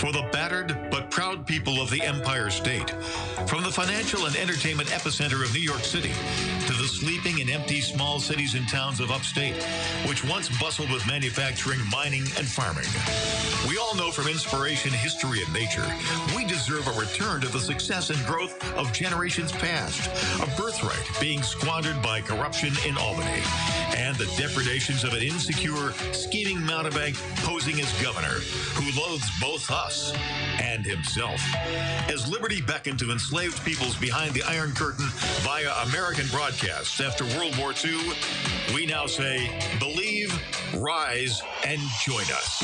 for the battered but proud people of the Empire State. From the financial and entertainment epicenter of New York City to the sleeping and empty small cities and towns of upstate, which once bustled with manufacturing, mining, and farming. We all know from inspiration, history, and nature, we deserve a return to the success and growth of generations past, a birthright being squandered by corruption in Albany, and the depredations of an insecure, scheming mountebank posing as governor, who loathes both us and himself. As liberty beckoned to enslaved peoples behind the Iron Curtain via American broadcasts after World War II, we now say, believe, rise, and join us.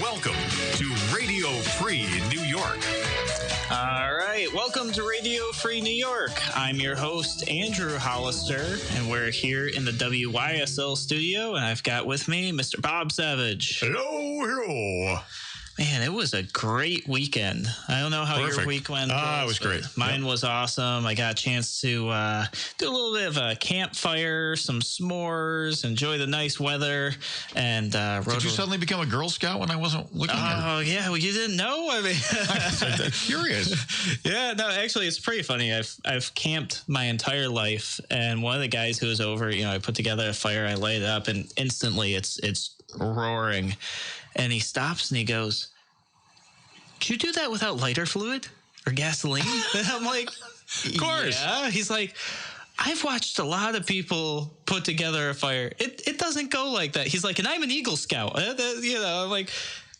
Welcome to Radio Free New York. All right, welcome to Radio Free New York. I'm your host, Andrew Hollister, and we're here in the WYSL studio, and I've got with me Mr. Bob Savage. Hello. Man, it was a great weekend. I don't know how your week went. It was great. Mine was awesome. I got a chance to do a little bit of a campfire, some s'mores, enjoy the nice weather, and Did you suddenly become a Girl Scout when I wasn't looking at it? Oh, yeah. Well, you didn't know? I mean, I'm curious. Yeah, no, actually, it's pretty funny. I've camped my entire life, and one of the guys who was over, I put together a fire, I light it up, and instantly it's roaring. And he stops and he goes, "Did you do that without lighter fluid or gasoline?" And I'm like, of course. Yeah. He's like, "I've watched a lot of people put together a fire. It doesn't go like that." He's like, "And I'm an Eagle Scout." I'm like,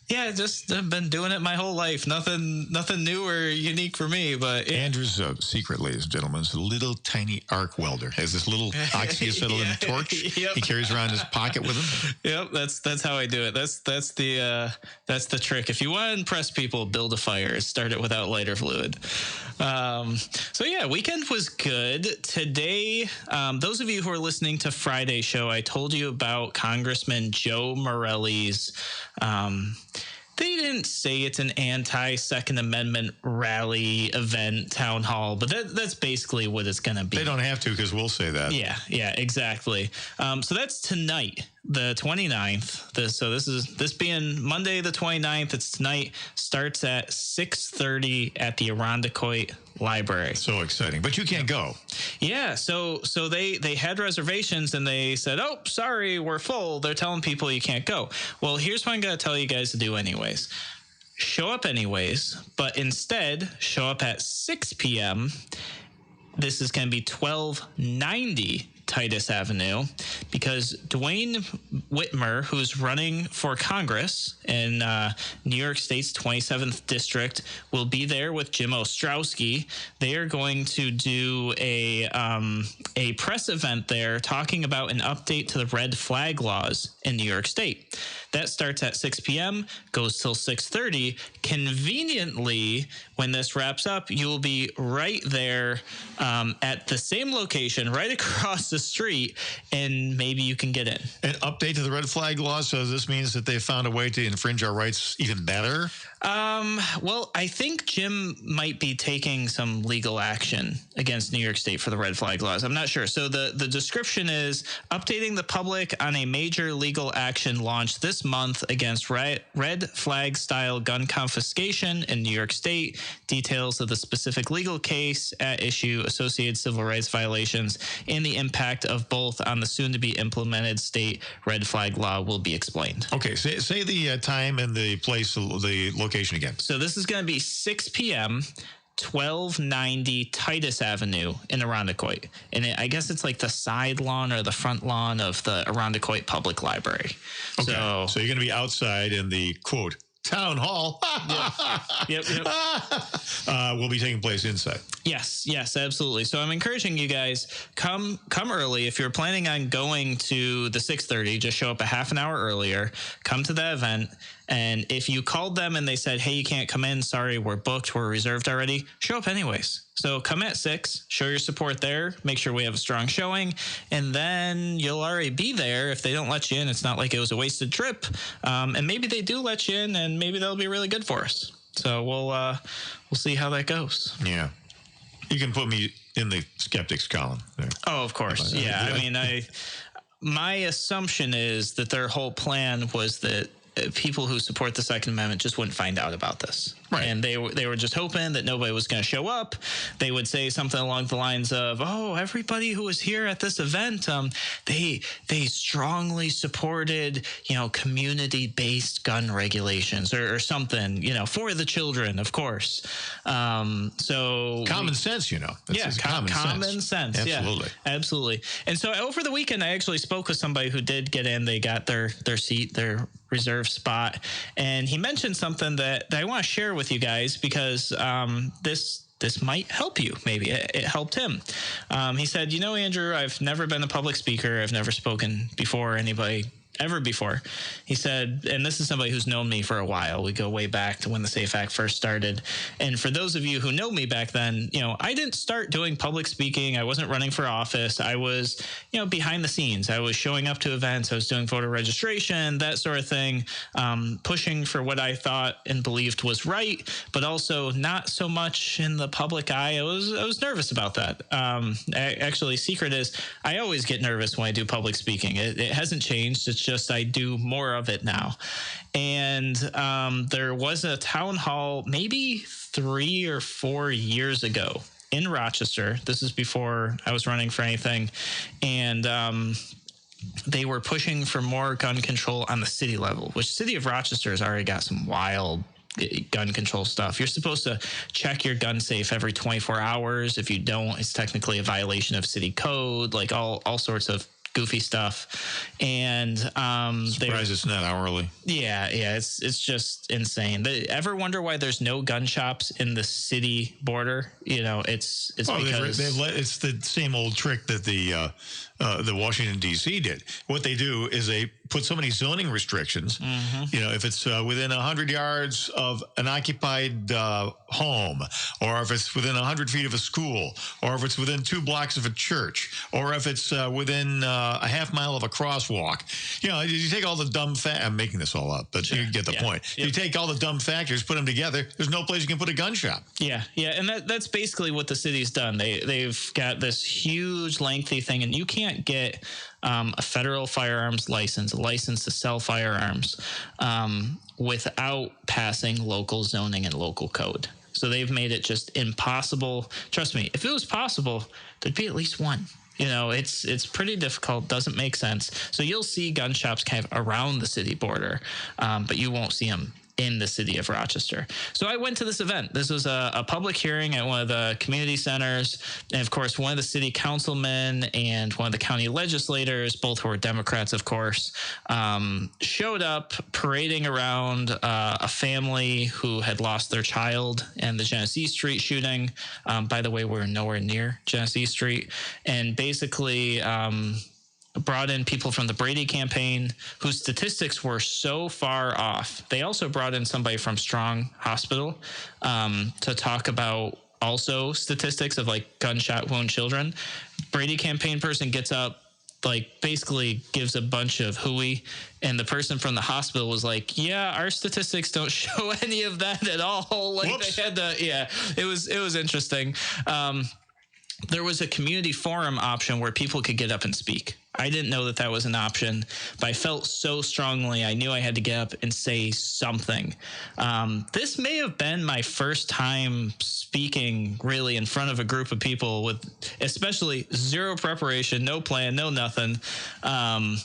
yeah, I've been doing it my whole life. Nothing new or unique for me. But yeah. Andrew's secret, ladies and gentlemen, is a little tiny arc welder. Has this little oxyacetylene torch Yep. he carries around in his pocket with him. Yep, that's how I do it. That's the trick. If you want to impress people, build a fire. Start it without lighter fluid. So yeah, weekend was good. Today, those of you who are listening to Friday's show, I told you about Congressman Joe Morelli's. They didn't say it's an anti-Second Amendment rally event, town hall, but that's basically what it's going to be. They don't have to because we'll say that. Yeah, exactly. So that's tonight, the 29th. So this being Monday the 29th, it's tonight. Starts at 6:30 at the Irondequoit Library. So exciting. But you can't go. Yeah, so they had reservations and they said, "Oh, sorry, we're full." They're telling people you can't go. Well, here's what I'm going to tell you guys to do anyways. Show up anyways, but instead show up at 6 p.m. This is going to be 1290 Titus Avenue, because Dwayne Whitmer, who's running for Congress in New York State's 27th district, will be there with Jim Ostrowski. They are going to do a press event there talking about an update to the red flag laws in New York State. That starts at 6 p.m., goes till 6:30. Conveniently, when this wraps up, you will be right there at the same location, right across the street, and maybe you can get in. An update to the red flag laws, so this means that they found a way to infringe our rights even better? Well, I think Jim might be taking some legal action against New York State for the red flag laws. I'm not sure. So the description is updating the public on a major legal action launched this month against red flag style gun confiscation in New York State. Details of the specific legal case at issue, associated civil rights violations, and the impact of both on the soon to be implemented state red flag law will be explained. Okay, say the time and the place, the location again. So this is going to be 6 p.m., 1290 Titus Avenue in Irondequoit. And I guess it's like the side lawn or the front lawn of the Irondequoit Public Library. Okay. So you're going to be outside in the, quote, town hall. Yep. Will be taking place inside. Yes, absolutely. So I'm encouraging you guys, come early. If you're planning on going to the 6:30, just show up a half an hour earlier. Come to that event. And if you called them and they said, "Hey, you can't come in. Sorry, we're booked. We're reserved already," show up anyways. So come at 6, show your support there, make sure we have a strong showing, and then you'll already be there. If they don't let you in, it's not like it was a wasted trip. And maybe they do let you in, and maybe that'll be really good for us. So we'll see how that goes. Yeah. You can put me in the skeptics column there. Oh, of course. Yeah. I mean, my assumption is that their whole plan was that people who support the Second Amendment just wouldn't find out about this. Right. And they were just hoping that nobody was going to show up. They would say something along the lines of, "Oh, everybody who was here at this event, they strongly supported, community-based gun regulations or something, for the children, of course." So common sense, That's common sense. Absolutely. Yeah, absolutely. And so over the weekend, I actually spoke with somebody who did get in. They got their seat, their reserve spot, and he mentioned something that I want to share with you guys because this might help you. Maybe it helped him. He said, Andrew, I've never been a public speaker. I've never spoken before anybody ever before. He said, and this is somebody who's known me for a while. We go way back to when the SAFE Act first started. And for those of you who know me back then, I didn't start doing public speaking. I wasn't running for office. I was, behind the scenes. I was showing up to events. I was doing voter registration, that sort of thing, pushing for what I thought and believed was right, but also not so much in the public eye. I was nervous about that. Actually, secret is I always get nervous when I do public speaking. It hasn't changed. It's just I do more of it now. And there was a town hall maybe 3 or 4 years ago in Rochester. This is before I was running for anything. And they were pushing for more gun control on the city level, which city of Rochester has already got some wild gun control stuff. You're supposed to check your gun safe every 24 hours. If you don't, it's technically a violation of city code, like all sorts of goofy stuff. And surprised it's not hourly. Yeah, it's just insane. Ever wonder why there's no gun shops in the city border? It's because it's the same old trick that the Washington D.C. did. What they do is they put so many zoning restrictions. If it's within 100 yards of an occupied home, or if it's within 100 feet of a school, or if it's within 2 blocks of a church, or if it's within a half mile of a crosswalk. You take all the dumb I'm making this all up, but you get the point. Yep. You take all the dumb factors, put them together, there's no place you can put a gun shop. Yeah, and that's basically what the city's done. They've got this huge, lengthy thing, and you can't get a federal firearms license, a license to sell firearms, without passing local zoning and local code. So they've made it just impossible. Trust me, if it was possible, there'd be at least one. It's pretty difficult, doesn't make sense. So you'll see gun shops kind of around the city border, but you won't see them in the city of Rochester. So I went to this event. This was a public hearing at one of the community centers. And of course, one of the city councilmen and one of the county legislators, both who were Democrats, of course, showed up parading around a family who had lost their child in the Genesee Street shooting. By the way, we're nowhere near Genesee Street. And basically, brought in people from the Brady campaign whose statistics were so far off. They also brought in somebody from Strong Hospital to talk about also statistics of gunshot wound children. Brady campaign person gets up, basically gives a bunch of hooey, and the person from the hospital was like, "Yeah, our statistics don't show any of that at all." Whoops. They had it was interesting. There was a community forum option where people could get up and speak. I didn't know that was an option, but I felt so strongly I knew I had to get up and say something. This may have been my first time speaking really in front of a group of people with especially zero preparation, no plan, no nothing. And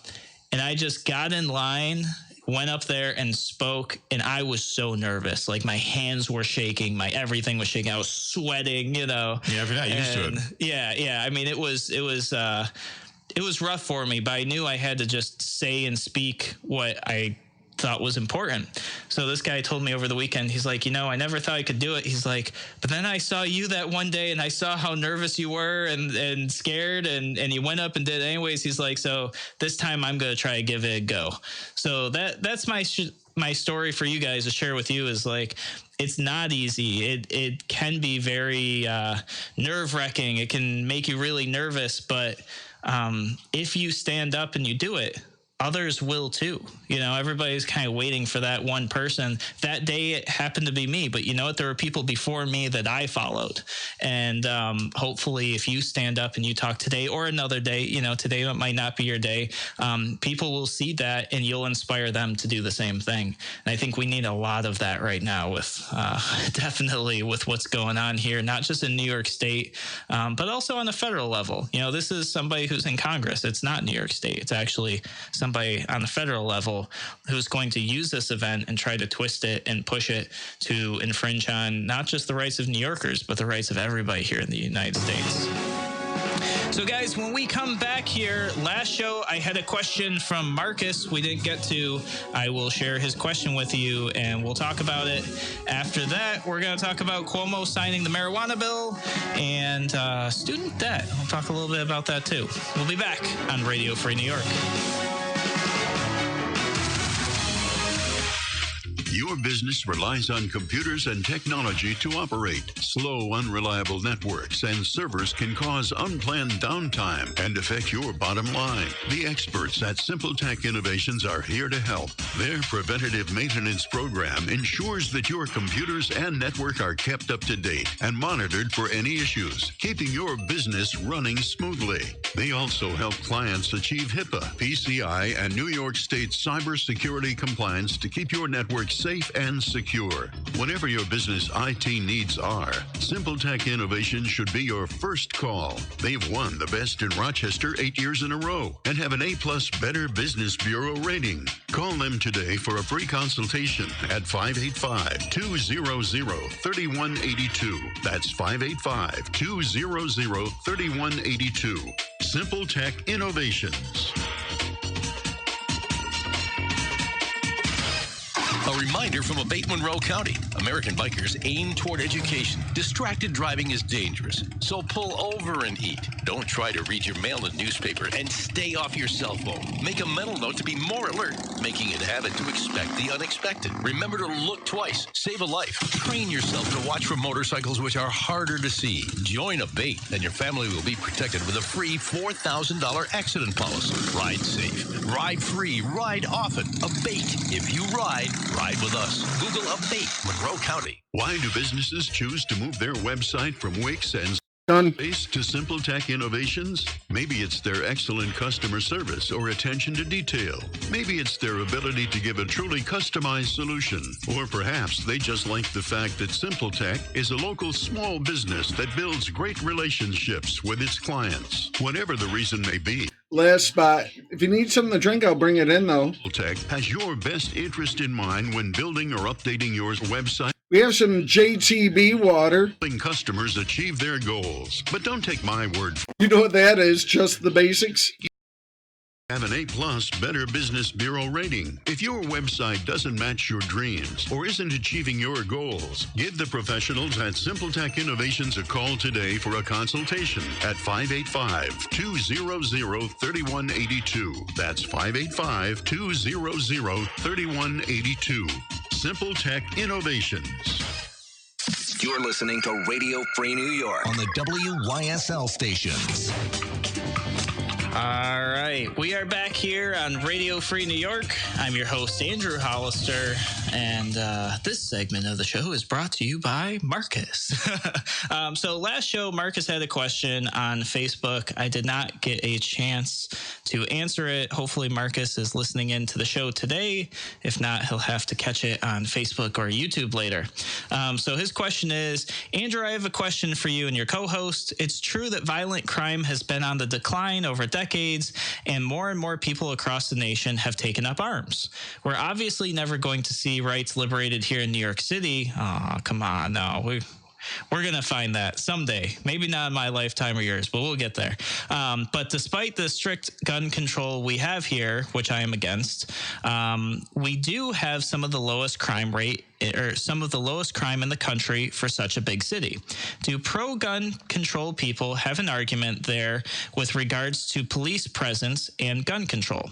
I just got in line, went up there and spoke, and I was so nervous. My hands were shaking, my everything was shaking. I was sweating, Yeah, if you're not used to it. Yeah. I mean, it was rough for me, but I knew I had to just say and speak what I thought was important. So this guy told me over the weekend, he's like, I never thought I could do it. He's like, but then I saw you that one day and I saw how nervous you were and scared and you went up and did it anyways. He's like, so this time I'm going to try to give it a go. So that's my story for you guys to share with you is it's not easy. It can be very nerve-wracking. It can make you really nervous, but if you stand up and you do it, others will too. Everybody's kind of waiting for that one person. That day it happened to be me, but you know what? There were people before me that I followed. And hopefully if you stand up and you talk today or another day, today might not be your day, people will see that and you'll inspire them to do the same thing. And I think we need a lot of that right now with definitely with what's going on here, not just in New York State, but also on a federal level. This is somebody who's in Congress. It's not New York State. It's actually somebody on the federal level who's going to use this event and try to twist it and push it to infringe on not just the rights of New Yorkers, but the rights of everybody here in the United States. So, guys, when we come back here, last show I had a question from Marcus we didn't get to. I will share his question with you, and we'll talk about it. After that, we're going to talk about Cuomo signing the marijuana bill and student debt. We'll talk a little bit about that, too. We'll be back on Radio Free New York. Your business relies on computers and technology to operate. Slow, unreliable networks and servers can cause unplanned downtime and affect your bottom line. The experts at Simple Tech Innovations are here to help. Their preventative maintenance program ensures that your computers and network are kept up to date and monitored for any issues, keeping your business running smoothly. They also help clients achieve HIPAA, PCI, and New York State cybersecurity compliance to keep your network safe and secure. Whatever your business IT needs are, Simple Tech Innovations should be your first call. They've won the best in Rochester 8 years in a row and have an A+ Better Business Bureau rating. Call them today for a free consultation at 585-200-3182. That's 585-200-3182. Simple Tech Innovations. A reminder from Abate Monroe County. American bikers aim toward education. Distracted driving is dangerous, so pull over and eat. Don't try to read your mail and newspaper, and stay off your cell phone. Make a mental note to be more alert, making it a habit to expect the unexpected. Remember to look twice. Save a life. Train yourself to watch for motorcycles which are harder to see. Join Abate, and your family will be protected with a free $4,000 accident policy. Ride safe. Ride free. Ride often. Abate. If you ride with us. Google Abate Monroe County. Why do businesses choose to move their website from Wix and Space to Simple Tech Innovations? Maybe it's their excellent customer service or attention to detail. Maybe it's their ability to give a truly customized solution. Or perhaps they just like the fact that Simple Tech is a local small business that builds great relationships with its clients. Whatever the reason may be, last spot. If you need something to drink, I'll bring it in, though. Simple Tech has your best interest in mind when building or updating your website. We have some JTB water. Helping customers achieve their goals. But don't take my word for it. You know what that is, just the basics. Have an A+ Better Business Bureau rating. If your website doesn't match your dreams or isn't achieving your goals, give the professionals at Simple Tech Innovations a call today for a consultation at 585-200-3182. That's 585-200-3182. Simple Tech Innovations. You're listening to Radio Free New York On the WYSL stations. All right, we are back here on Radio Free New York. I'm your host, Andrew Hollister, and this segment of the show is brought to you by Marcus. So last show, Marcus had a question on Facebook. I did not get a chance to answer it. Hopefully, Marcus is listening in to the show today. If not, he'll have to catch it on Facebook or YouTube later. So his question is, Andrew, I have a question for you and your co-host. It's true that violent crime has been on the decline over decades, and more people across the nation have taken up arms. We're obviously never going to see rights liberated here in New York City. Oh, come on. No, we're going to find that someday. Maybe not in my lifetime or yours, but we'll get there. But despite the strict gun control we have here, which I am against, we do have some of the lowest crime rate or some of the lowest crime in the country for such a big city. Do pro-gun control people have an argument there with regards to police presence and gun control?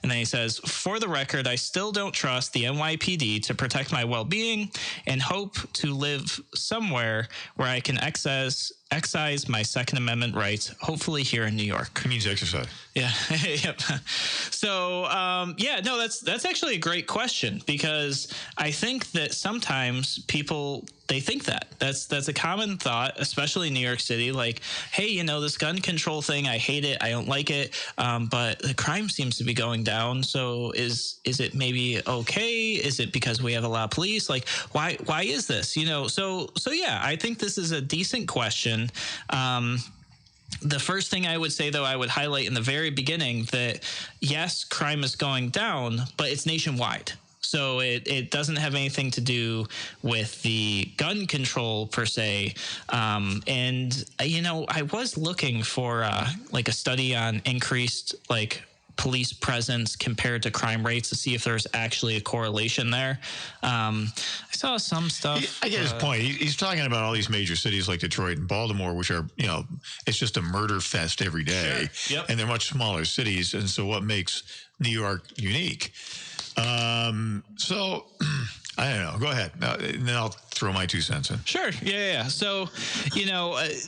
And then he says, for the record, I still don't trust the NYPD to protect my well-being and hope to live somewhere where I can access excise my Second Amendment rights, hopefully here in New York. It means exercise. Yeah. Yep. So, no, that's actually a great question, because I think that sometimes people, they think that's a common thought, especially in New York City. Like, hey, this gun control thing, I hate it. I don't like it. But the crime seems to be going down. So is it maybe okay? Is it because we have a lot of police? Like, why is this? So yeah, I think this is a decent question. The first thing I would say, though, I would highlight in the very beginning that, yes, crime is going down, but it's nationwide. So it doesn't have anything to do with the gun control per se. And I was looking for like a study on increased police presence compared to crime rates to see if there's actually a correlation there. I saw some stuff. I get his point. He's talking about all these major cities like Detroit and Baltimore, which are, it's just a murder fest every day. Sure. Yep. And they're much smaller cities. And so what makes New York unique? So I don't know. Go ahead. And then I'll throw my 2 cents in. Sure. Yeah. So,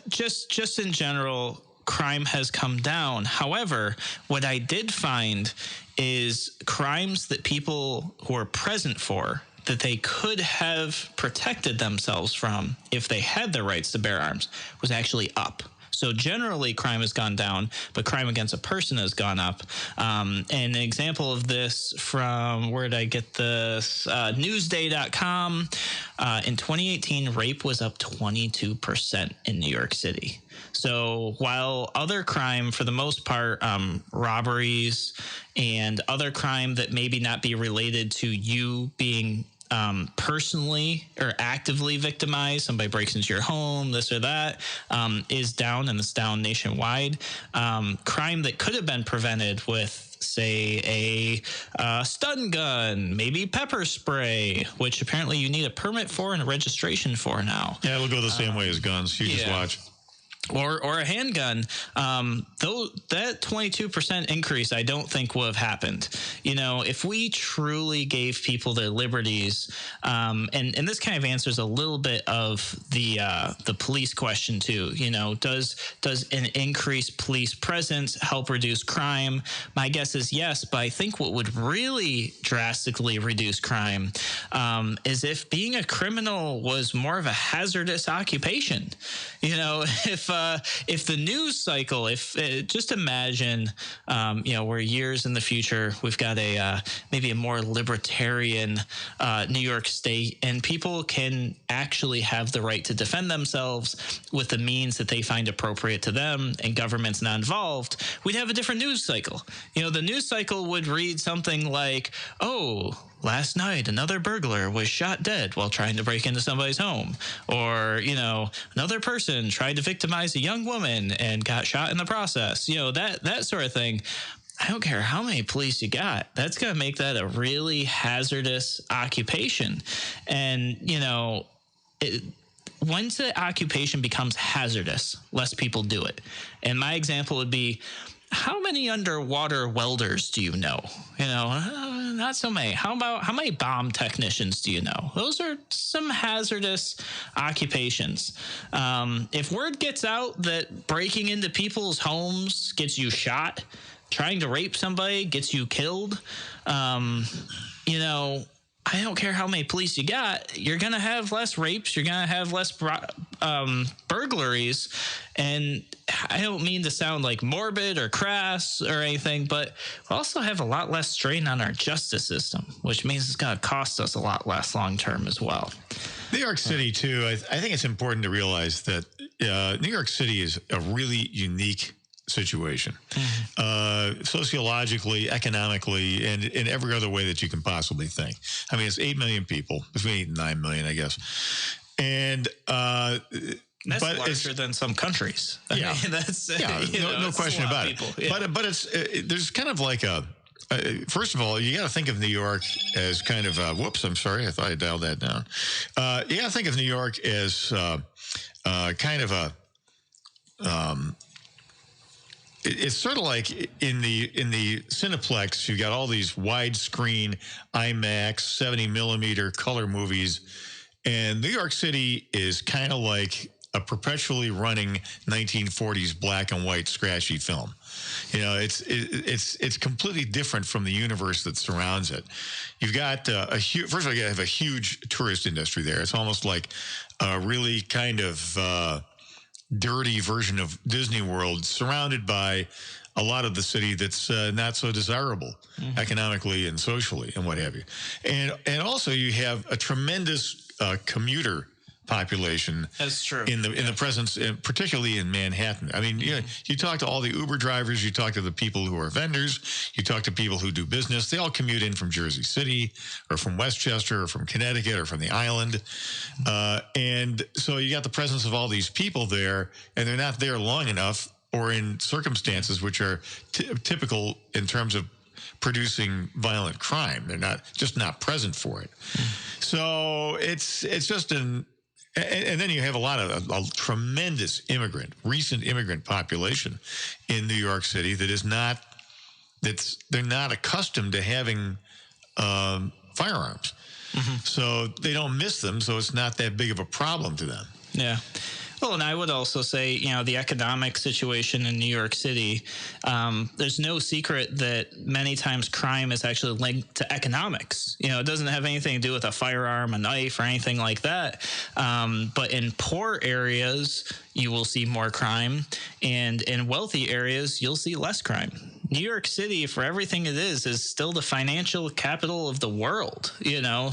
just in general, crime has come down. However, what I did find is crimes that people who are present for, that they could have protected themselves from if they had the rights to bear arms, was actually up. So generally, crime has gone down, but crime against a person has gone up. And an example of this from, where did I get this? Newsday.com. In 2018, rape was up 22% in New York City. So while other crime, for the most part, robberies and other crime that maybe not be related to you being personally or actively victimized, somebody breaks into your home, this or that, is down, and it's down nationwide. Crime that could have been prevented with, say, a stun gun, maybe pepper spray, which apparently you need a permit for and a registration for now. Yeah, it'll go the same way as guns. You just watch. Or a handgun, though that 22% increase, I don't think would have happened. If we truly gave people their liberties, and this kind of answers a little bit of the police question too. Does an increased police presence help reduce crime? My guess is yes, but I think what would really drastically reduce crime is if being a criminal was more of a hazardous occupation. If the news cycle, just imagine, we're years in the future, we've got maybe a more libertarian New York State, and people can actually have the right to defend themselves with the means that they find appropriate to them, and government's not involved. We'd have a different news cycle. The news cycle would read something like, "Oh, last night, another burglar was shot dead while trying to break into somebody's home." Or, another person tried to victimize a young woman and got shot in the process. That sort of thing. I don't care how many police you got. That's going to make that a really hazardous occupation. And, once the occupation becomes hazardous, less people do it. And my example would be, how many underwater welders do you know? Not so many. How many bomb technicians do you know? Those are some hazardous occupations. If word gets out that breaking into people's homes gets you shot, trying to rape somebody gets you killed, I don't care how many police you got, you're going to have less rapes, you're going to have less burglaries. And I don't mean to sound like morbid or crass or anything, but we also have a lot less strain on our justice system, which means it's going to cost us a lot less long term as well. New York City, too, I think it's important to realize that New York City is a really unique situation, sociologically, economically, and in every other way that you can possibly think. I mean, it's 8 million people, between 8 and 9 million, I guess. And that's larger than some countries. Yeah, no question about it. Yeah. But it's there's kind of like a first of all, you got to think of New York as kind of whoops. I'm sorry, I thought I dialed that down. You got to think of New York as kind of a it's sort of like in the Cineplex, you got all these widescreen IMAX 70 millimeter color movies, and New York City is kind of like a perpetually running 1940s black and white scratchy film. You know, it's completely different from the universe that surrounds it. You've got first of all, you have a huge tourist industry there. It's almost like a really kind of dirty version of Disney World, surrounded by a lot of the city that's not so desirable economically and socially and what have you. And also you have a tremendous commuter population. That's true. In the presence, particularly in Manhattan. I mean, you talk to all the Uber drivers, you talk to the people who are vendors, you talk to people who do business. They all commute in from Jersey City or from Westchester or from Connecticut or from the island. And so you got the presence of all these people there, and they're not there long enough or in circumstances which are typical in terms of producing violent crime. They're not present for it. So it's just and then you have a tremendous recent immigrant population in New York City they're not accustomed to having firearms. So they don't miss them. So it's not that big of a problem to them. Yeah. Well, and I would also say, the economic situation in New York City, there's no secret that many times crime is actually linked to economics. It doesn't have anything to do with a firearm, a knife, or anything like that. But in poor areas, you will see more crime. And in wealthy areas, you'll see less crime. New York City, for everything it is still the financial capital of the world,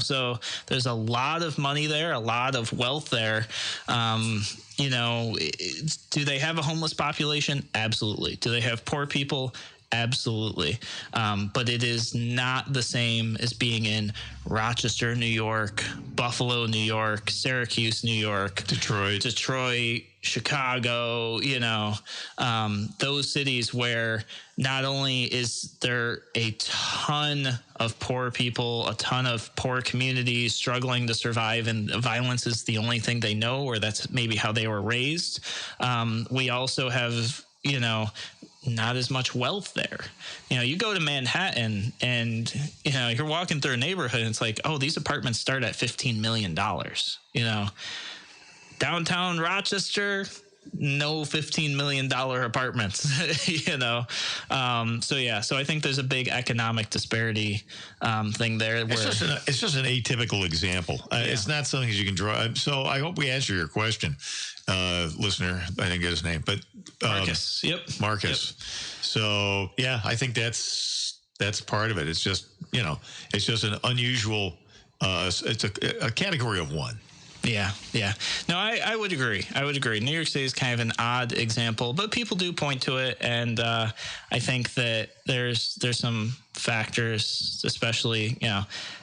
so there's a lot of money there, a lot of wealth there. Do they have a homeless population? Absolutely. Do they have poor people? Absolutely. But it is not the same as being in Rochester, New York, Buffalo, New York, Syracuse, New York, Detroit, Chicago, those cities where not only is there a ton of poor people, a ton of poor communities struggling to survive, and violence is the only thing they know, or that's maybe how they were raised. We also have, not as much wealth there. You go to Manhattan and, you're walking through a neighborhood and it's like, oh, these apartments start at $15 million. Downtown Rochester, no $15 million apartments, So I think there's a big economic disparity thing there. It's just an atypical example. It's not something you can draw. So I hope we answer your question, listener. I didn't get his name, but Marcus. Marcus. Yep. So I think that's part of it. It's just it's just an unusual. It's a category of one. Yeah. No, I would agree. New York City is kind of an odd example, but people do point to it, and I think that there's some factors, especially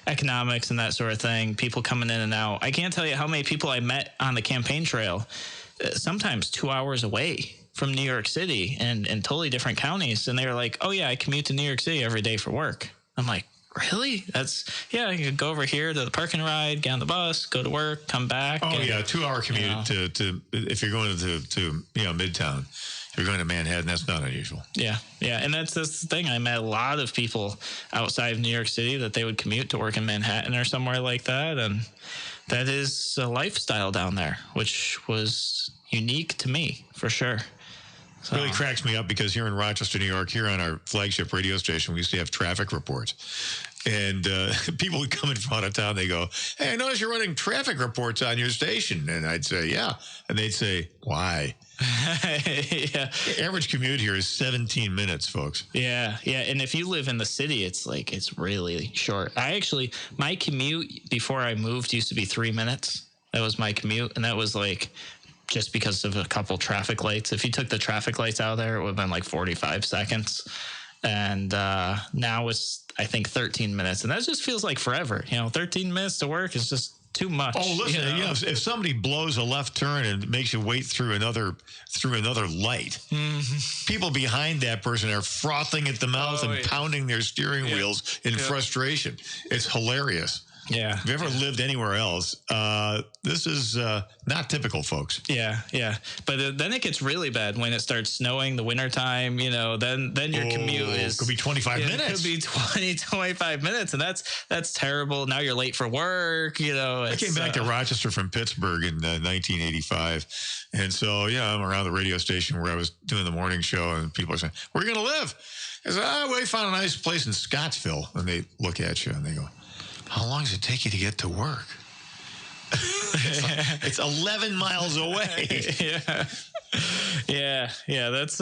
economics and that sort of thing. People coming in and out. I can't tell you how many people I met on the campaign trail, sometimes 2 hours away from New York City and totally different counties, and they were like, "Oh yeah, I commute to New York City every day for work." I'm like, really? You could go over here to the park and ride, get on the bus, go to work, come back. Oh, 2 hour commute to if you're going to Midtown. If you're going to Manhattan, that's not unusual. Yeah. And that's the thing. I met a lot of people outside of New York City that they would commute to work in Manhattan or somewhere like that. And that is a lifestyle down there, which was unique to me, for sure. So. Really cracks me up because here in Rochester, New York, here on our flagship radio station, we used to have traffic reports. And people would come in front of town. They go, "Hey, I notice you're running traffic reports on your station." And I'd say, "Yeah." And they'd say, "Why?" Yeah. The average commute here is 17 minutes, folks. Yeah. And if you live in the city, it's really short. My commute before I moved used to be 3 minutes. That was my commute. And that was just because of a couple traffic lights. If you took the traffic lights out of there, it would have been 45 seconds. And now it's, I think, 13 minutes. And that just feels like forever. 13 minutes to work is just too much. Oh, listen, if somebody blows a left turn and makes you wait through another light, people behind that person are frothing at the mouth and pounding their steering wheels in frustration. It's hilarious. Yeah. If you ever lived anywhere else, this is not typical, folks. Yeah, yeah. But then it gets really bad when it starts snowing, the wintertime, then your commute could be 25 minutes. It could be 20, 25 minutes. And that's terrible. Now you're late for work, I came back to Rochester from Pittsburgh in 1985. And so, I'm around the radio station where I was doing the morning show, and people are saying, "Where are you going to live?" I said, we found a nice place in Scottsville. And they look at you and they go, "How long does it take you to get to work?" It's 11 miles away. Yeah. That's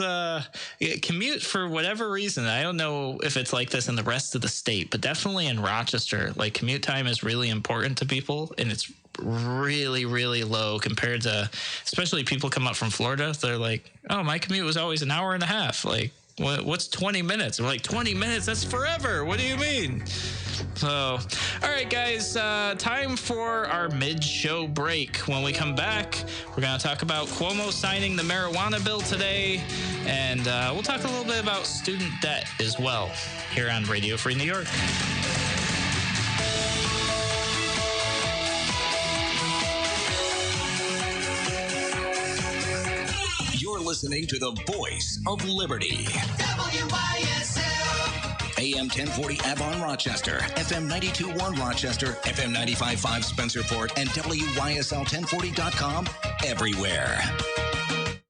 commute for whatever reason. I don't know if it's like this in the rest of the state, but definitely in Rochester, like commute time is really important to people, and it's really, really low compared to, especially people come up from Florida. They're like, "Oh, my commute was always an hour and a half." Like, what's 20 minutes? We're like, 20 minutes? That's forever. What do you mean? So, all right, guys, time for our mid-show break. When we come back, we're going to talk about Cuomo signing the marijuana bill today, and we'll talk a little bit about student debt as well here on Radio Free New York. You're listening to the voice of liberty. WYSL. AM 1040 Avon, Rochester, FM 92.1 Rochester, FM 95.5 Spencerport, and WYSL1040.com everywhere.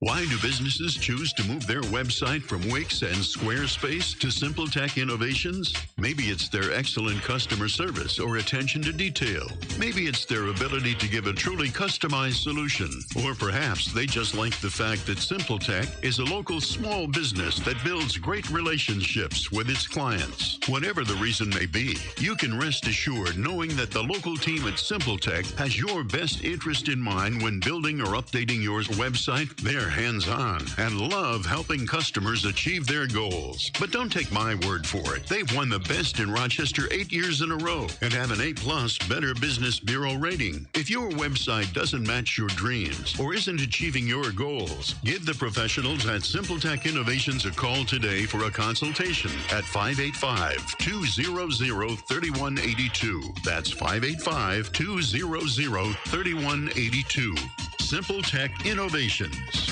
Why do businesses choose to move their website from Wix and Squarespace to SimpleTech Innovations? Maybe it's their excellent customer service or attention to detail. Maybe it's their ability to give a truly customized solution. Or perhaps they just like the fact that SimpleTech is a local small business that builds great relationships with its clients. Whatever the reason may be, you can rest assured knowing that the local team at SimpleTech has your best interest in mind when building or updating your website. They're hands-on and love helping customers achieve their goals. But don't take my word for it. They've won the best in Rochester 8 years in a row and have an A+ Better Business Bureau rating. If your website doesn't match your dreams or isn't achieving your goals, give the professionals at SimpleTech Innovations a call today for a consultation at 585-200-3182. That's 585-200-3182. SimpleTech Innovations.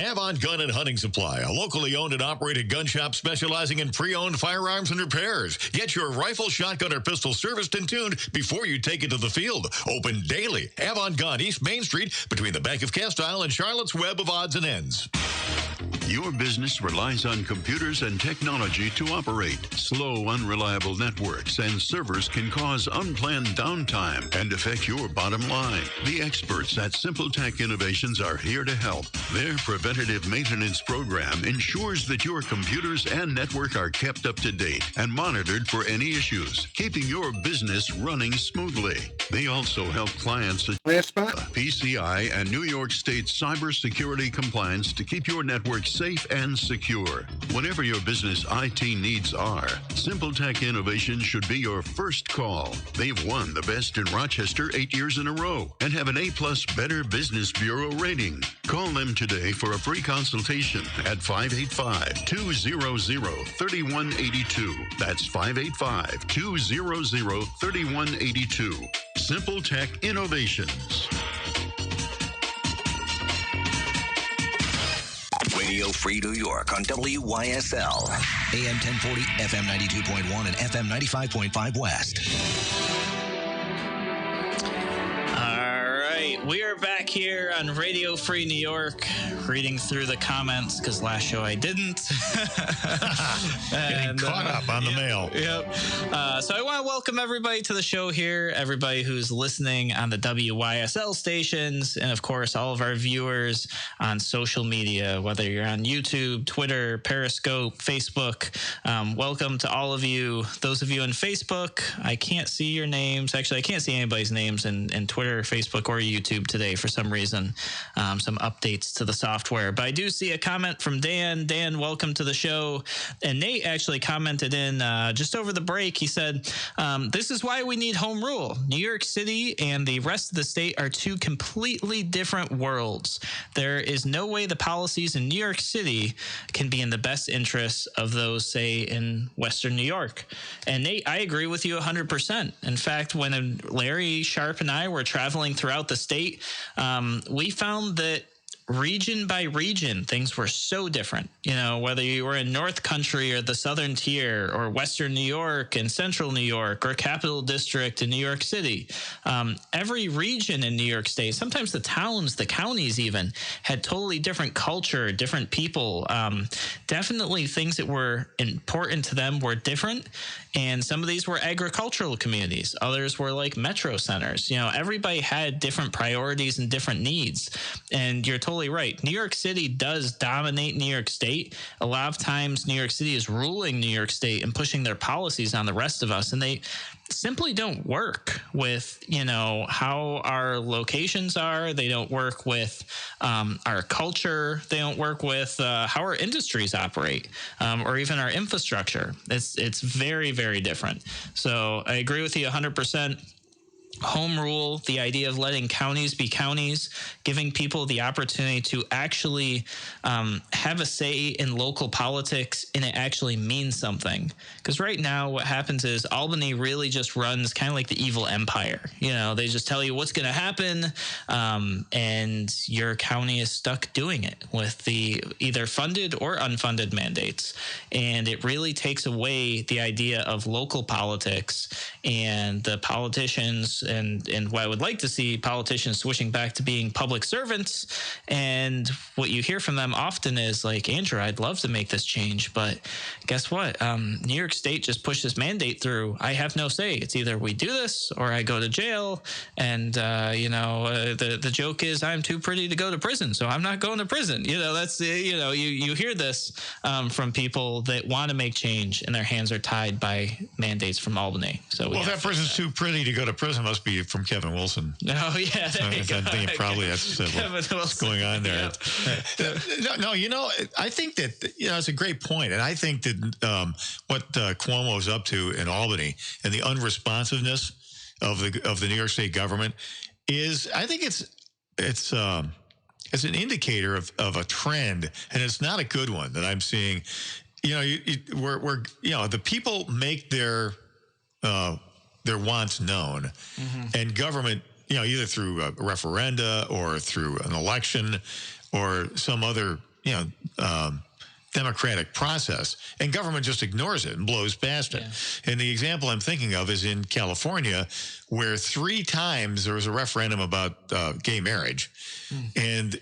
Avon Gun and Hunting Supply, a locally owned and operated gun shop specializing in pre-owned firearms and repairs. Get your rifle, shotgun, or pistol serviced and tuned before you take it to the field. Open daily. Avon Gun, East Main Street, between the Bank of Castile and Charlotte's Web of Odds and Ends. Your business relies on computers and technology to operate. Slow, unreliable networks and servers can cause unplanned downtime and affect your bottom line. The experts at SimpleTech Innovations are here to help. Their preventative maintenance program ensures that your computers and network are kept up to date and monitored for any issues, keeping your business running smoothly. They also help clients achieve PCI and New York State cybersecurity compliance to keep your network safe and secure. Whatever your business IT needs are, SimpleTech Innovations should be your first call. They've won the best in Rochester 8 years in a row and have an A+ Better Business Bureau rating. Call them today for a free consultation at 585-200-3182. That's 585-200-3182. SimpleTech Innovations. Radio Free New York on WYSL. AM 1040, FM 92.1, and FM 95.5 West. We are back here on Radio Free New York, reading through the comments because last show I didn't. Getting caught up on the mail. Yep. So I want to welcome everybody to the show here, everybody who's listening on the WYSL stations, and of course all of our viewers on social media, whether you're on YouTube, Twitter, Periscope, Facebook. Welcome to all of you. Those of you on Facebook, I can't see your names. Actually, I can't see anybody's names in Twitter, Facebook, or YouTube. YouTube today for some reason, some updates to the software. But I do see a comment from Dan. Dan, welcome to the show. And Nate actually commented in just over the break. He said, this is why we need home rule. New York City and the rest of the state are two completely different worlds. There is no way the policies in New York City can be in the best interests of those, say, in Western New York. And Nate, I agree with you 100%. In fact, when Larry Sharp and I were traveling throughout the state, we found that region by region, things were so different. You know, whether you were in North Country or the Southern Tier or Western New York and Central New York or Capital District in New York City, every region in New York State, sometimes the towns, the counties even, had totally different culture, different people. Definitely things that were important to them were different. And some of these were agricultural communities. Others were like metro centers. You know, everybody had different priorities and different needs. And you're totally right. New York City does dominate New York State. A lot of times New York City is ruling New York State and pushing their policies on the rest of us. And they simply don't work with, you know, how our locations are. They don't work with our culture. They don't work with how our industries operate or even our infrastructure. It's very, very different. So I agree with you 100%. Home rule, the idea of letting counties be counties, giving people the opportunity to actually have a say in local politics, and it actually means something. Because right now what happens is Albany really just runs kind of like the evil empire. You know, they just tell you what's going to happen, and your county is stuck doing it with the either funded or unfunded mandates. And it really takes away the idea of local politics and the politicians and what I would like to see politicians switching back to being public servants. And what you hear from them often is like, Andrew, I'd love to make this change, but guess what? New York State just pushed this mandate through. I have no say. It's either we do this or I go to jail. And, the joke is I'm too pretty to go to prison, so I'm not going to prison. You know, that's, you hear this from people that want to make change and their hands are tied by mandates from Albany. So well, if that person's too pretty to go to prison, must be from Kevin Wilson. Oh, yeah. I'm thinking probably that's what's going on there. Yeah. No, I think that, it's a great point. And I think that what Cuomo is up to in Albany and the unresponsiveness of the New York State government is, I think it's an indicator of a trend, and it's not a good one that I'm seeing. The people make their wants known, and government, either through a referenda or through an election or some other, democratic process, and government just ignores it and blows past it. Yeah. And the example I'm thinking of is in California, where 3 times there was a referendum about gay marriage. And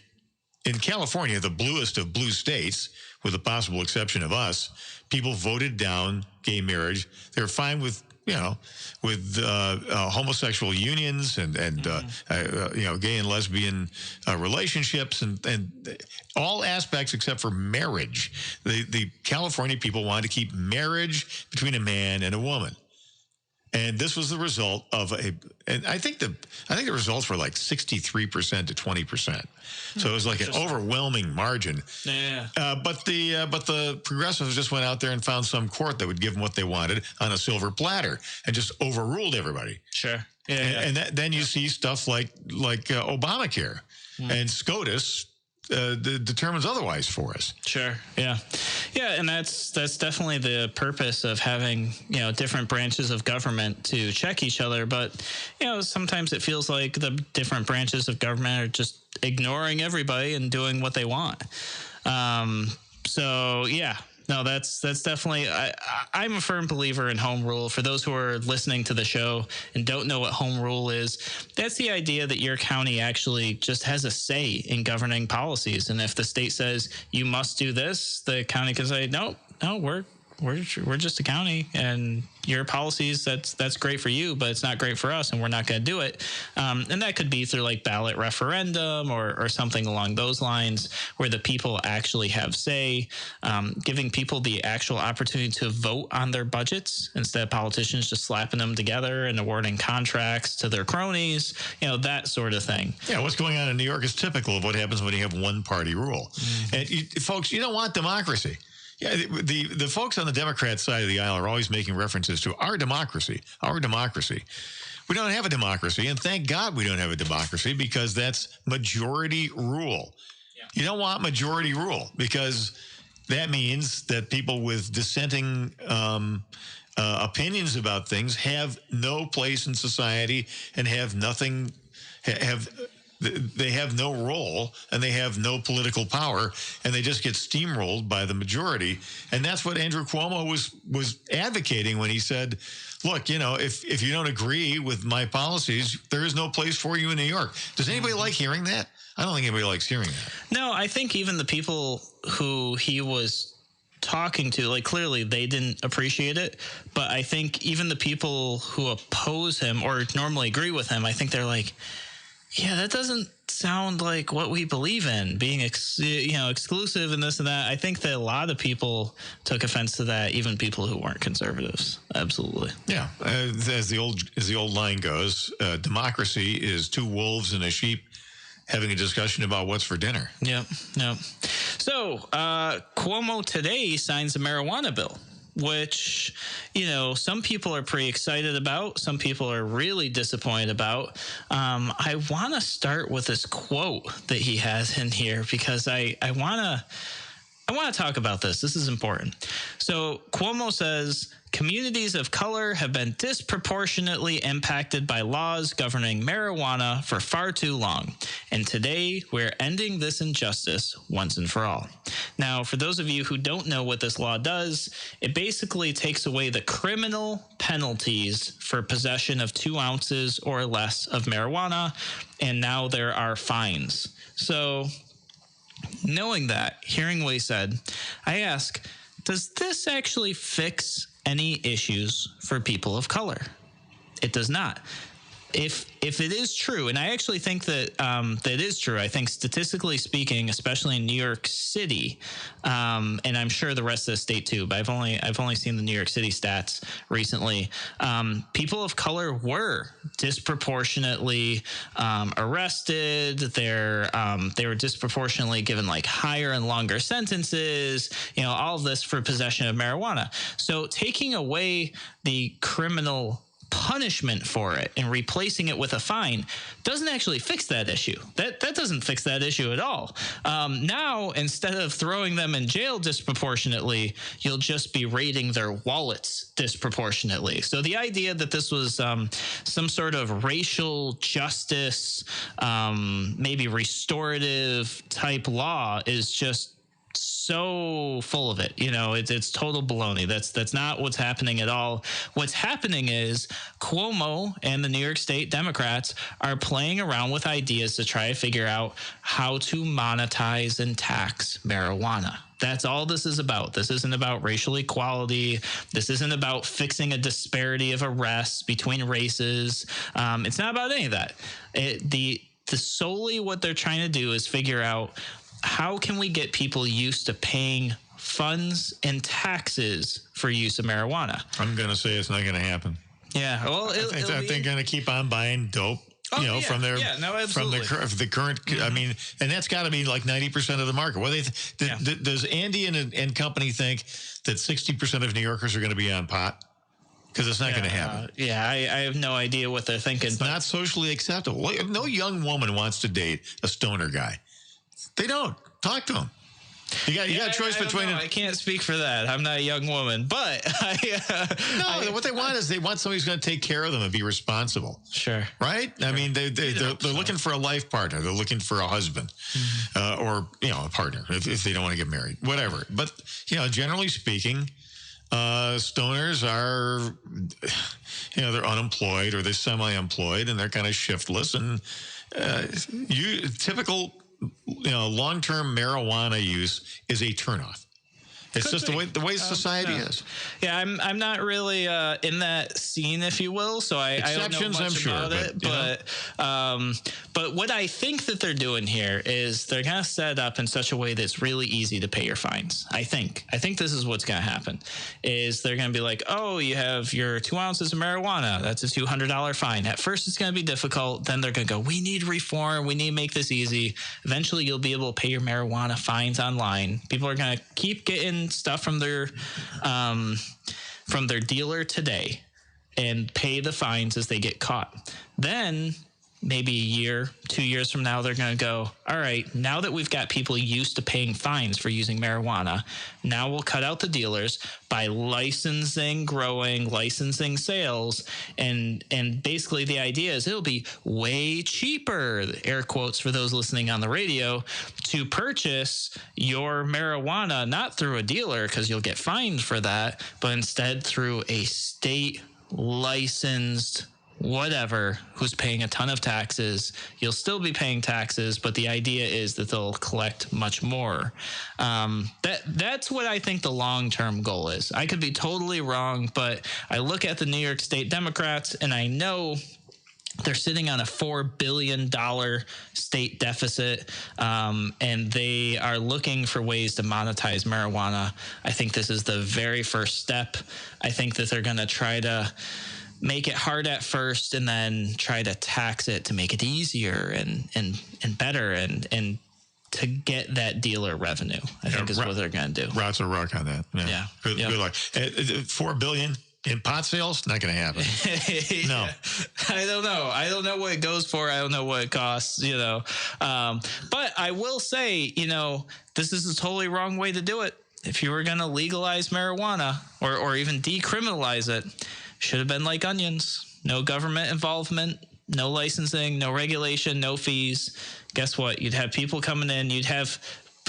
in California, the bluest of blue states, with the possible exception of us, people voted down gay marriage. They're fine with homosexual unions and gay and lesbian relationships and all aspects except for marriage. The California people wanted to keep marriage between a man and a woman. And this was the result of and I think the results were like 63% to 20%. So it was like an overwhelming margin. Yeah. But the progressives just went out there and found some court that would give them what they wanted on a silver platter and just overruled everybody. Sure. Yeah. And then you see stuff like Obamacare and SCOTUS determines otherwise for us. Sure. Yeah. Yeah. And that's definitely the purpose of having, different branches of government to check each other. But, sometimes it feels like the different branches of government are just ignoring everybody and doing what they want. So, yeah. No, that's definitely, I'm a firm believer in home rule. For those who are listening to the show and don't know what home rule is, that's the idea that your county actually just has a say in governing policies. And if the state says you must do this, the county can say, no, we're just a county, and your policies, that's great for you, but it's not great for us, and we're not going to do it. And that could be through like ballot referendum or something along those lines, where the people actually have say, giving people the actual opportunity to vote on their budgets instead of politicians just slapping them together and awarding contracts to their cronies, that sort of thing. Yeah, what's going on in New York is typical of what happens when you have one party rule. Mm-hmm. And folks, you don't want democracy. Yeah, the folks on the Democrat side of the aisle are always making references to our democracy, our democracy. We don't have a democracy, and thank God we don't have a democracy, because that's majority rule. Yeah. You don't want majority rule, because that means that people with dissenting opinions about things have no place in society and have nothing, they have no role, and they have no political power, and they just get steamrolled by the majority. And that's what Andrew Cuomo was advocating when he said, look, if you don't agree with my policies, there is no place for you in New York. Does anybody like hearing that? I don't think anybody likes hearing that. No, I think even the people who he was talking to, like, clearly they didn't appreciate it. But I think even the people who oppose him or normally agree with him, I think they're like, yeah, that doesn't sound like what we believe in, being exclusive and this and that. I think that a lot of people took offense to that, even people who weren't conservatives. Absolutely. Yeah, as the old line goes, democracy is two wolves and a sheep having a discussion about what's for dinner. Yep. So Cuomo today signs a marijuana bill, which, some people are pretty excited about. Some people are really disappointed about. I want to start with this quote that he has in here, because I want to talk about this. This is important. So Cuomo says, communities of color have been disproportionately impacted by laws governing marijuana for far too long. And today we're ending this injustice once and for all. Now, for those of you who don't know what this law does, it basically takes away the criminal penalties for possession of 2 ounces or less of marijuana. And now there are fines. So knowing that, hearing what he said, I ask, does this actually fix any issues for people of color? It does not. If it is true, and I actually think that that is true, I think statistically speaking, especially in New York City, and I'm sure the rest of the state too, but I've only seen the New York City stats recently. People of color were disproportionately arrested. They were disproportionately given like higher and longer sentences. All of this for possession of marijuana. So taking away the criminal punishment for it and replacing it with a fine doesn't actually fix that issue. That doesn't fix that issue at all. Now, instead of throwing them in jail disproportionately, you'll just be raiding their wallets disproportionately. So the idea that this was some sort of racial justice, maybe restorative type law is just so full of it. It's total baloney. That's not what's happening at all. What's happening is Cuomo and the New York State Democrats are playing around with ideas to try to figure out how to monetize and tax marijuana. That's all this is about. This isn't about racial equality. This isn't about fixing a disparity of arrests between races. It's not about any of that. Solely what they're trying to do is figure out, how can we get people used to paying funds and taxes for use of marijuana? I'm going to say it's not going to happen. Yeah. Well, they're going to keep on buying dope. From the current. I mean, and that's got to be like 90% of the market. Does Andy and company think that 60% of New Yorkers are going to be on pot? Because it's not going to happen. I have no idea what they're thinking. It's not socially acceptable. No young woman wants to date a stoner guy. They don't. Talk to them. You got a choice between. I can't speak for that. I'm not a young woman, but what they want is somebody who's going to take care of them and be responsible. Sure. Right? I mean, they're looking for a life partner. They're looking for a husband, or a partner if they don't want to get married. Whatever. But generally speaking, stoners are, they're unemployed or they're semi-employed and they're kind of shiftless, and typical long-term marijuana use is a turnoff. It's just the way society is. Yeah, I'm not really in that scene, if you will, so I don't know much about it. But what I think that they're doing here is they're going to set it up in such a way that's really easy to pay your fines. I think this is what's going to happen. Is they're going to be like, oh, you have your 2 ounces of marijuana. That's a $200 fine. At first, it's going to be difficult. Then they're going to go, we need reform. We need to make this easy. Eventually, you'll be able to pay your marijuana fines online. People are going to keep getting stuff from their dealer today and pay the fines as they get caught. Then maybe a year, 2 years from now, they're going to go, all right, now that we've got people used to paying fines for using marijuana, now we'll cut out the dealers by licensing growing, licensing sales. And basically the idea is it'll be way cheaper, air quotes for those listening on the radio, to purchase your marijuana, not through a dealer because you'll get fined for that, but instead through a state licensed whatever who's paying a ton of taxes. You'll still be paying taxes, but the idea is that they'll collect much more. That's what I think the long-term goal is. I could be totally wrong, but I look at the New York State Democrats and I know they're sitting on a $4 billion state deficit, and they are looking for ways to monetize marijuana. I think this is the very first step. I think that they're going to try to make it hard at first and then try to tax it to make it easier and better and to get that dealer revenue, I think is what they're going to do. Rots a rock on that. Yeah. Good luck. $4 billion in pot sales? Not going to happen. No. I don't know. I don't know what it goes for. I don't know what it costs, But I will say, this is a totally wrong way to do it. If you were going to legalize marijuana or even decriminalize it, should have been like onions. No government involvement, no licensing, no regulation, no fees. Guess what? You'd have people coming in. You'd have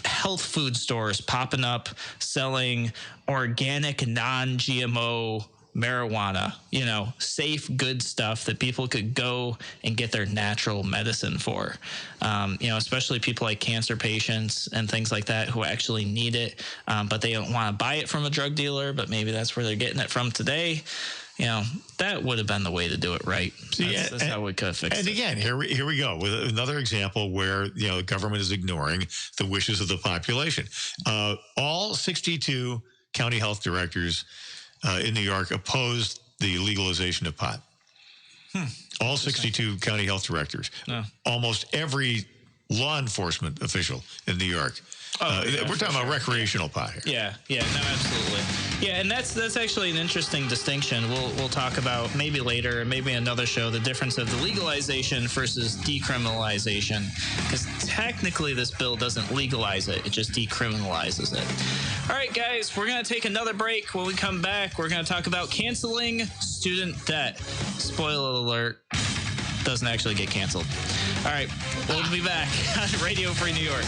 health food stores popping up selling organic, non-GMO marijuana, safe, good stuff that people could go and get their natural medicine for. Especially people like cancer patients and things like that who actually need it, but they don't want to buy it from a drug dealer, but maybe that's where they're getting it from today. That would have been the way to do it right. That's how we could fix it. And again, here we go with another example where the government is ignoring the wishes of the population. All 62 county health directors in New York opposed the legalization of pot. All 62 county health directors. No. Almost every law enforcement official in New York. We're talking about recreational pot here. Yeah, no, absolutely. Yeah, and that's actually an interesting distinction. We'll talk about maybe later, and maybe another show, the difference of the legalization versus decriminalization. Because technically this bill doesn't legalize it, it just decriminalizes it. All right, guys, we're going to take another break. When we come back, we're going to talk about canceling student debt. Spoiler alert, doesn't actually get canceled. All right, we'll be back on Radio Free New York.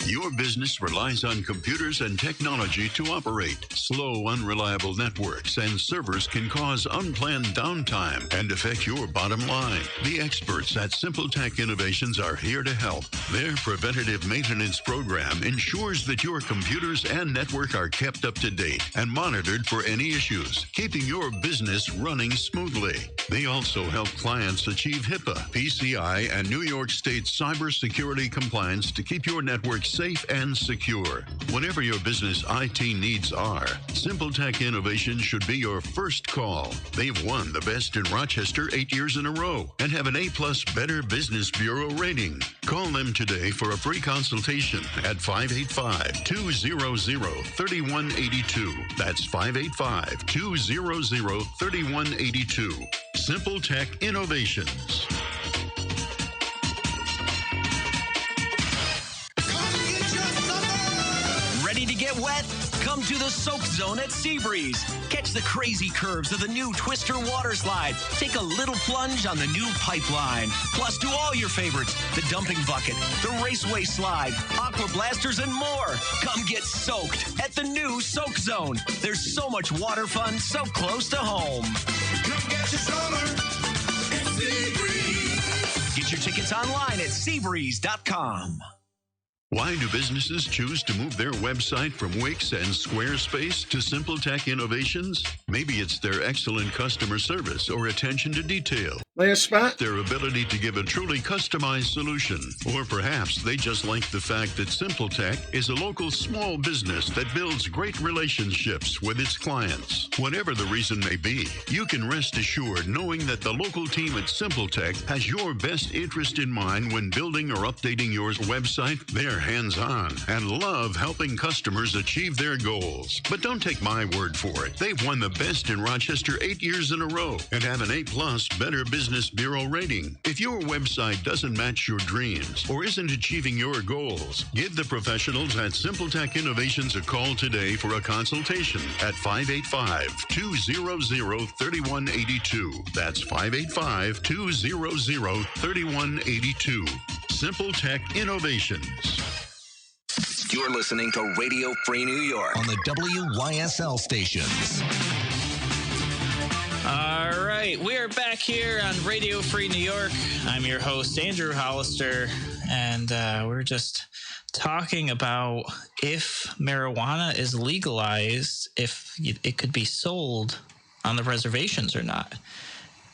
Your business relies on computers and technology to operate. Slow, unreliable networks and servers can cause unplanned downtime and affect your bottom line. The experts at Simple Tech Innovations are here to help. Their preventative maintenance program ensures that your computers and network are kept up to date and monitored for any issues, keeping your business running smoothly. They also help clients achieve HIPAA, PCI, and New York State cybersecurity compliance to keep your network safe and secure. Whatever your business IT needs are, Simple Tech Innovations should be your first call. They've won the best in Rochester 8 years in a row and have an A+ Better Business Bureau rating. Call them today for a free consultation at 585-200-3182. That's 585-200-3182. Simple Tech Innovations. Ready to get wet? Come to the Soak Zone at Seabreeze. Catch the crazy curves of the new Twister water slide. Take a little plunge on the new pipeline. Plus, do all your favorites: the dumping bucket, the raceway slide, aqua blasters, and more. Come get soaked at the new Soak Zone. There's so much water fun so close to home. Come get your summer at Seabreeze. Get your tickets online at Seabreeze.com. Why do businesses choose to move their website from Wix and Squarespace to SimpleTech Innovations? Maybe it's their excellent customer service or attention to detail. Last spot. Their ability to give a truly customized solution. Or perhaps they just like the fact that SimpleTech is a local small business that builds great relationships with its clients. Whatever the reason may be, you can rest assured knowing that the local team at SimpleTech has your best interest in mind when building or updating your website. They're hands-on and love helping customers achieve their goals. But don't take my word for it. They've won the best in Rochester 8 years in a row and have an A+ Better Business Bureau rating. If your website doesn't match your dreams or isn't achieving your goals, give the professionals at SimpleTech Innovations a call today for a consultation at 585-200-3182. That's 585-200-3182. SimpleTech Innovations. You're listening to Radio Free New York on the WYSL stations. All right, we are back here on Radio Free New York. I'm your host, Andrew Hollister, and we're just talking about if marijuana is legalized, if it could be sold on the reservations or not.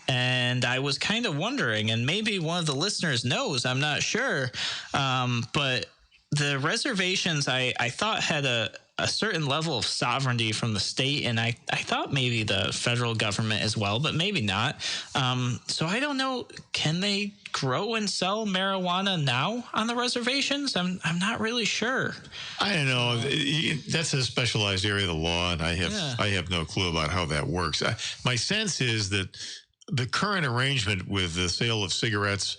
And I was kind of wondering, and maybe one of the listeners knows, I'm not sure, but the reservations I thought had a certain level of sovereignty from the state, and I thought maybe the federal government as well, but maybe not. So I don't know, can they grow and sell marijuana now on the reservations? I'm not really sure. I don't know. That's a specialized area of the law, and I have no clue about how that works. My sense is that the current arrangement with the sale of cigarettes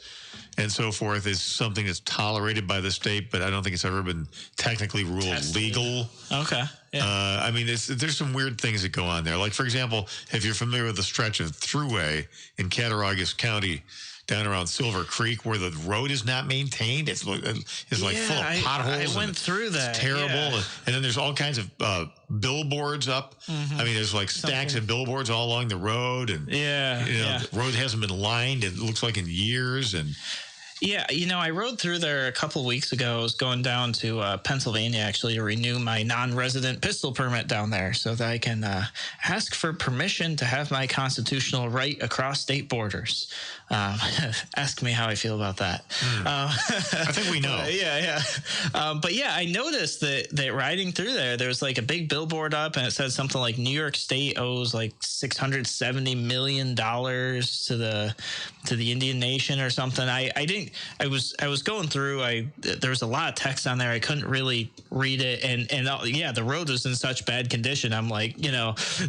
and so forth is something that's tolerated by the state, but I don't think it's ever been technically ruled legal. Okay. Yeah. I mean, there's some weird things that go on there. Like, for example, if you're familiar with the stretch of Thruway in Cattaraugus County, down around Silver Creek, where the road is not maintained, it's like full of potholes. I went through that. It's terrible. Yeah. And then there's all kinds of billboards up. Mm-hmm. I mean, there's like stacks of billboards all along the road, and the road hasn't been lined. It looks like in years, and. Yeah, I rode through there a couple of weeks ago. I was going down to Pennsylvania, actually, to renew my non-resident pistol permit down there so that I can ask for permission to have my constitutional right across state borders. Ask me how I feel about that. I think we know. But yeah, I noticed that riding through there was like a big billboard up, and it said something like New York State owes like $670 million to the Indian Nation or something. I was going through. There was a lot of text on there. I couldn't really read it, and the road was in such bad condition. I'm like,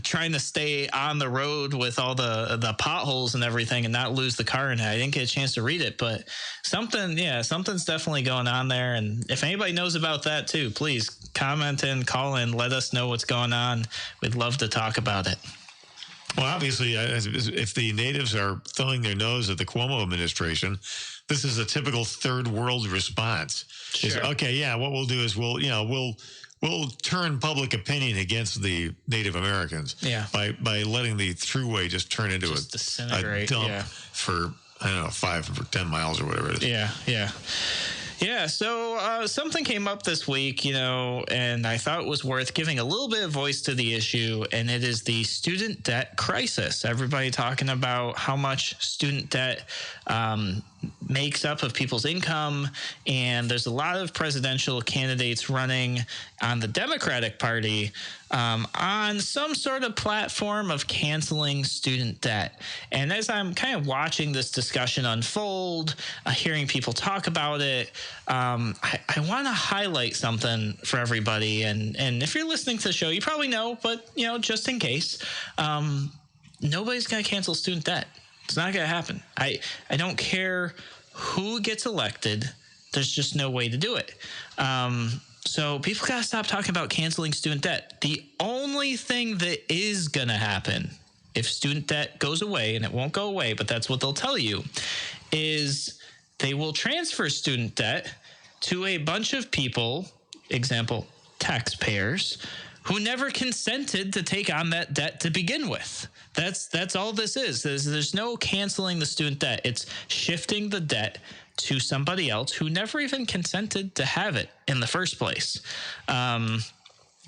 trying to stay on the road with all the potholes and everything, and not lose the car in it. I didn't get a chance to read it, but something's definitely going on there. And if anybody knows about that too, please comment in, call in, let us know what's going on. We'd love to talk about it. Well, obviously, if the natives are throwing their nose at the Cuomo administration, this is a typical third world response. Sure. What we'll do is we'll turn public opinion against the Native Americans by letting the Thruway just turn into a dump for, 5 or 10 miles or whatever it is. Yeah, so something came up this week, and I thought it was worth giving a little bit of voice to the issue, and it is the student debt crisis. Everybody talking about how much student debt makes up of people's income, and there's a lot of presidential candidates running on the Democratic Party on some sort of platform of canceling student debt. And as I'm kind of watching this discussion unfold, hearing people talk about it, I want to highlight something for everybody. And if you're listening to the show, you probably know, but just in case, nobody's going to cancel student debt. It's not going to happen. I don't care who gets elected. There's just no way to do it. So people got to stop talking about canceling student debt. The only thing that is going to happen if student debt goes away, and it won't go away, but that's what they'll tell you, is they will transfer student debt to a bunch of people, example, taxpayers, who never consented to take on that debt to begin with. That's all this is. There's no canceling the student debt. It's shifting the debt to somebody else who never even consented to have it in the first place.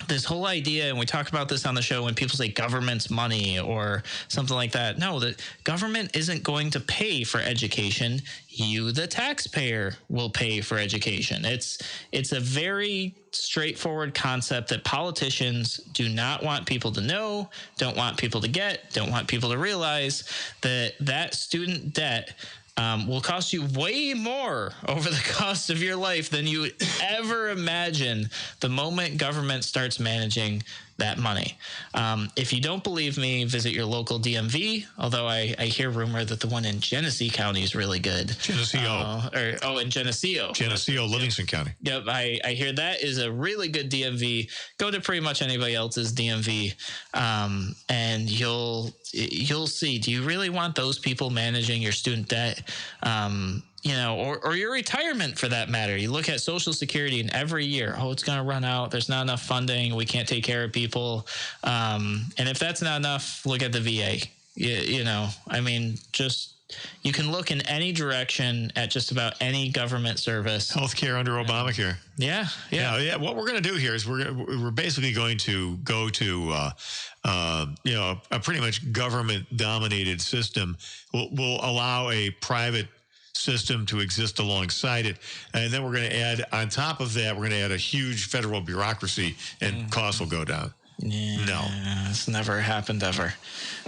This whole idea, and we talk about this on the show when people say government's money or something like that. No, the government isn't going to pay for education. You, the taxpayer, will pay for education. It's a very straightforward concept that politicians do not want people to know, don't want people to get, don't want people to realize that student debt will cost you way more over the cost of your life than you would ever imagine the moment government starts managing that money. If you don't believe me, visit your local DMV, although I hear rumor that the one in Genesee County is really good. Geneseo. In Geneseo. Geneseo, Livingston County. Yep, I hear that is a really good DMV. Go to pretty much anybody else's DMV, and you'll see. Do you really want those people managing your student debt? Or your retirement for that matter. You look at Social Security and every year, it's going to run out. There's not enough funding. We can't take care of people. And if that's not enough, look at the VA. You can look in any direction at just about any government service. Healthcare under Obamacare. Yeah. What we're going to do here is we're basically going to go to a pretty much government-dominated system. We'll allow a private system to exist alongside it, and then we're going to add on top of that, we're going to add a huge federal bureaucracy, and costs will go down. Yeah, no, it's never happened ever.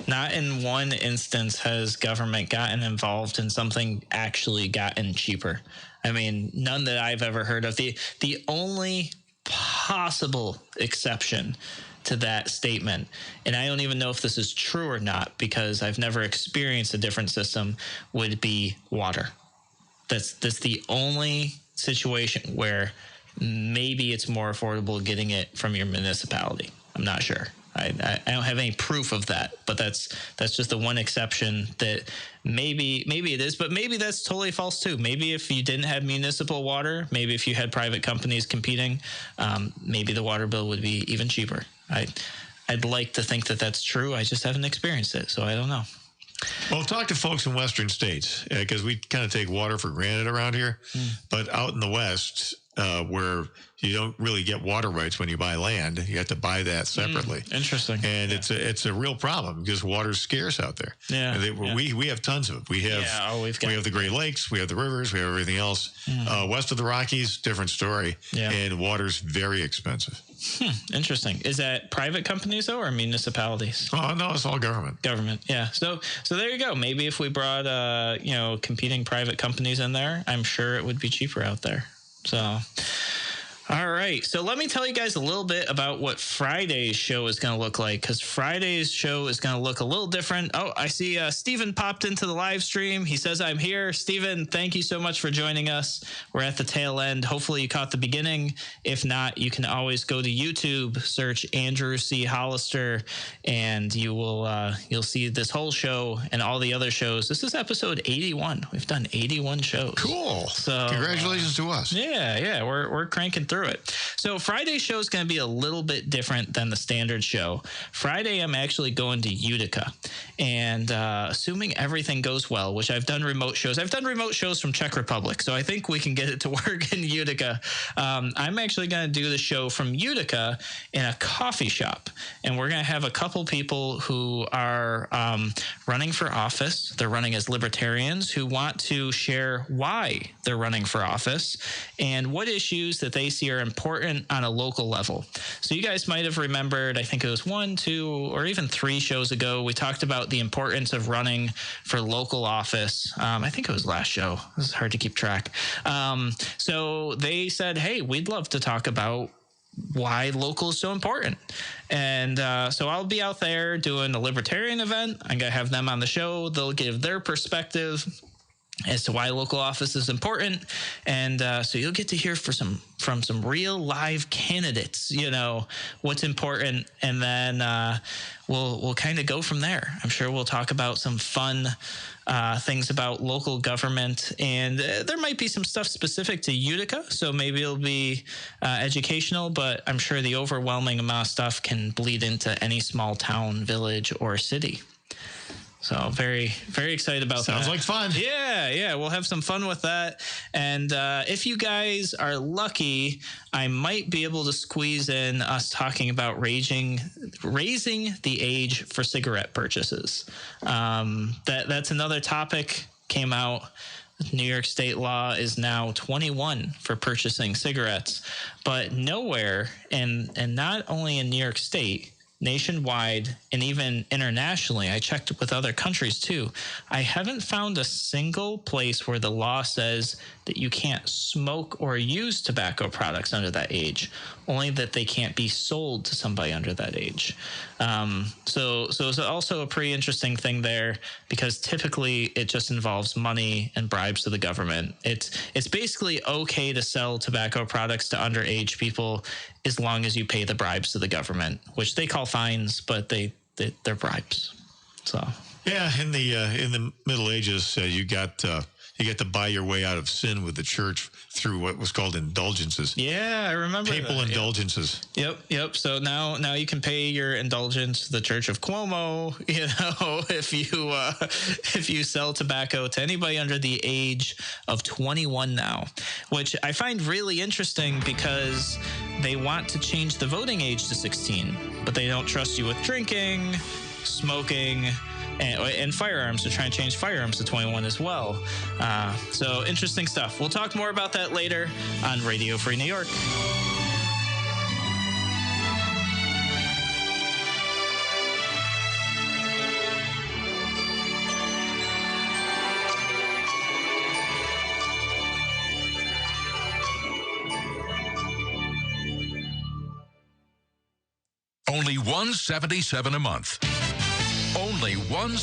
Not in one instance has government gotten involved in something actually gotten cheaper. I mean, none that I've ever heard of. The only possible exception to that statement, and I don't even know if this is true or not because I've never experienced a different system, would be water. That's the only situation where maybe it's more affordable getting it from your municipality. I'm not sure. I don't have any proof of that, but that's just the one exception that maybe it is, but maybe that's totally false too. Maybe if you didn't have municipal water, maybe if you had private companies competing, maybe the water bill would be even cheaper. I'd like to think that that's true. I just haven't experienced it, so I don't know. Well, talk to folks in Western states because we kind of take water for granted around here, but out in the West, where you don't really get water rights when you buy land, you have to buy that separately. Interesting. And it's a real problem because water's scarce out there. Yeah. We have tons of it. We have the Great Lakes, we have the rivers, we have everything else. West of the Rockies, different story. Yeah. And water's very expensive. Interesting. Is that private companies though, or municipalities? Oh no, it's all government. Government, yeah. So there you go. Maybe if we brought competing private companies in there, I'm sure it would be cheaper out there. So, all right. So let me tell you guys a little bit about what Friday's show is going to look like, because Friday's show is going to look a little different. Oh, I see Steven popped into the live stream. He says, I'm here. Steven, thank you so much for joining us. We're at the tail end. Hopefully you caught the beginning. If not, you can always go to YouTube, search Andrew C. Hollister, and you'll see this whole show and all the other shows. This is episode 81. We've done 81 shows. Cool. So congratulations to us. Yeah. We're cranking through it. So Friday's show is going to be a little bit different than the standard show. Friday, I'm actually going to Utica, and assuming everything goes well, which I've done remote shows. I've done remote shows from Czech Republic, so I think we can get it to work in Utica. I'm actually going to do the show from Utica in a coffee shop, and we're going to have a couple people who are running for office. They're running as libertarians who want to share why they're running for office and what issues that they see are important on a local level. So you guys might have remembered, I think it was 1, 2, or even 3 shows ago, we talked about the importance of running for local office. I think it was last show. This is hard to keep track. So they said, hey, we'd love to talk about why local is so important. And so I'll be out there doing a libertarian event. I'm going to have them on the show. They'll give their perspective as to why local office is important. And so you'll get to hear from some real live candidates, what's important. And then we'll kind of go from there. I'm sure we'll talk about some fun things about local government. And there might be some stuff specific to Utica. So maybe it'll be educational, but I'm sure the overwhelming amount of stuff can bleed into any small town, village, or city. So very, very excited about that. Sounds like fun. Yeah. We'll have some fun with that. And if you guys are lucky, I might be able to squeeze in us talking about raising the age for cigarette purchases. That's another topic came out. New York state law is now 21 for purchasing cigarettes, but nowhere, and not only in New York state, nationwide and even internationally, I checked with other countries too, I haven't found a single place where the law says that you can't smoke or use tobacco products under that age, only that they can't be sold to somebody under that age. So it's also a pretty interesting thing there, because typically it just involves money and bribes to the government. It's basically okay to sell tobacco products to underage people as long as you pay the bribes to the government, which they call fines, but they're bribes. So yeah, in the Middle Ages, you got to buy your way out of sin with the church through what was called indulgences. Yeah, I remember papal that. indulgences. Yep. So now you can pay your indulgence to the Church of Cuomo, if you sell tobacco to anybody under the age of 21 now, which I find really interesting because they want to change the voting age to 16, but they don't trust you with drinking, smoking, and firearms. They're trying to change firearms to 21 as well. So interesting stuff. We'll talk more about that later on Radio Free New York. Only $177 a month. Only one.